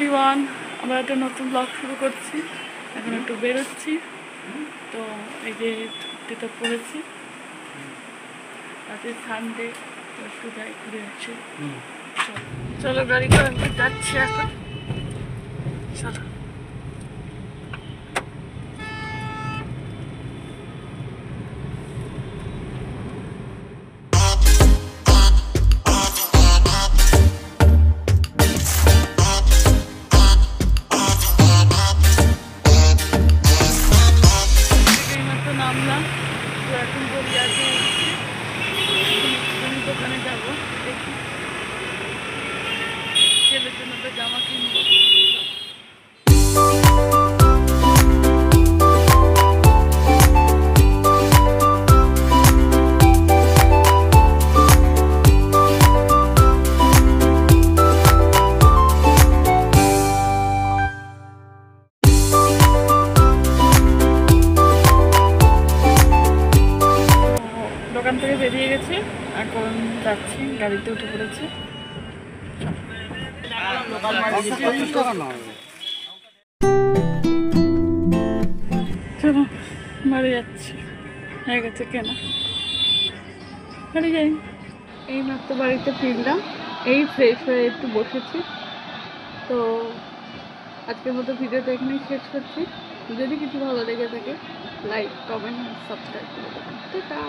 Everyone, আমরা একটা নতুন ব্লগ শুরু করছি। এখন একটু বেরোচ্ছি, তো এই যে ছুটিটা পড়েছি, আজকে সানডে, তো একটু যাই ঘুরে আসি। চলো গাড়ি করে আমরা যাচ্ছি এখন। চলো নামলাম, তো এখন গড়িয়াতে দোকানে যাবো, দেখি ছেলের জন্য তো জামা কিনবো। দোকান থেকে বেরিয়ে গেছি, এখন যাচ্ছি, গাড়িতে উঠে পড়েছি। চলো বাড়ি যাচ্ছি, হয়ে গেছে কেনা, বাড়ি যাই। এই মাত্র বাড়িতে ফিরলাম, এই ফ্রেশ হয়ে একটু বসেছি। তো আজকের মতো ভিডিওটা এখানেই শেষ করছি। যদি কিছু ভালো লেগে থাকে লাইক, কমেন্ট, সাবস্ক্রাইব করে দেবেন। টাটা।